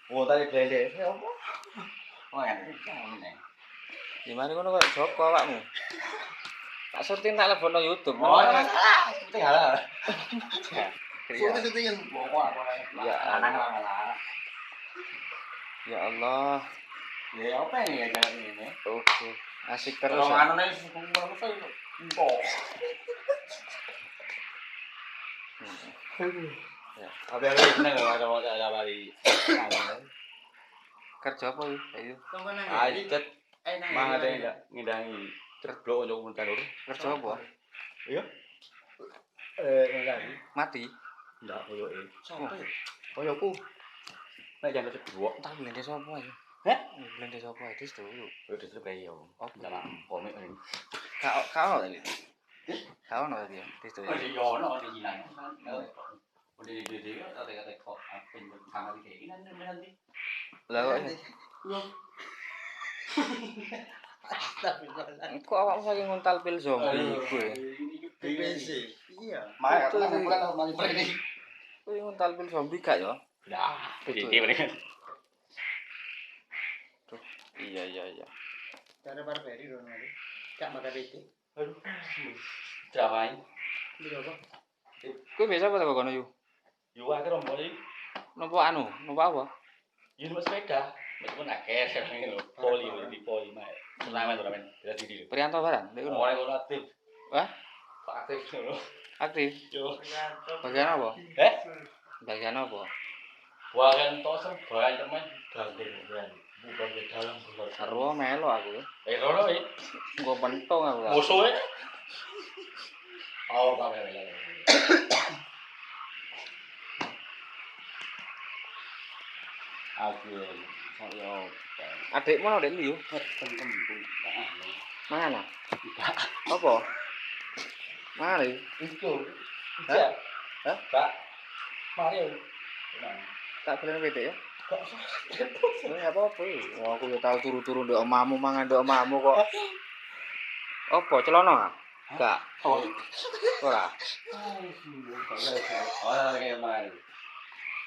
Oh, tadi blende. Ya apa? Oh, ngene. Gimana ngono kok Joko awakmu? Tak syuting tak lebono YouTube. Oh, salah. Syuting halal. Ya. Syutingan pokok apa. Ya Allah. Ya Allah. Ya apa ya jalan ini? Oke. Asik terus. Kalau Ya. anu nek ngono saya empok. Ya. Apa yang seneng ada bali. Kerja apa iki? Ayo. Acet. Mah ada enggak ngidangi terblok untuk muntar lur. Kerja apa? Iya. Ngidangi. Mati. Enggak koyoke. Sopo? Koyoku. Nek jalan terblok. Tak blende sapa ya? Heh? Blende sapa itu dulu. Yo disuruh kayak yo. Oh, sama komik ini. Kau tadi. Kau no tadi. Itu. Oh, di ono di Cina. Udah di kata-kata kok apa sama di kayak ini nanti. Lah kok. Kok awakmu saking nguntal pil zombie iku ya? BBC. Iya. Makanya Makanya aku pulang sama ini. Kuwi nguntal pil zombie gak ya? Nah, jadi mendingan. Tuh, iya. Cara barberi dong nanti. Cak makan itu. Aduh. Jamain. Ini apa? Kuwi biasa apa kono yu? Yo akhir rombol iki. Napa anu? Napa apa? Yo numpak sepeda. Meskipun akeh sing lho. Poli di poli mah. Selamat ora men. Dadi di. Prianto barang, ndek kono. Ora ngono aktif. Hah? Aktif lho. Aktif. Yo. Bagian apa? Bagian apa? Bagian tos serban teman gandeng kan. Bukan di dalam bulan. Arwo melo aku. Rono iki. Nggo pentung aku. Musuhe. Oh, kamera. Aku saya Adikmu ono ndek ndi yo? ketemu Mana? Apa? Mari. itu. Hah? Hah? Pak. Mari. Tak boleh PT ya? Kok usah. Ya apa-apa. Wah, aku yo tau turu-turu ndek omamu mangan ndek omamu kok. Apa celana? Enggak. Oh. Ora. Oh, kayak mari.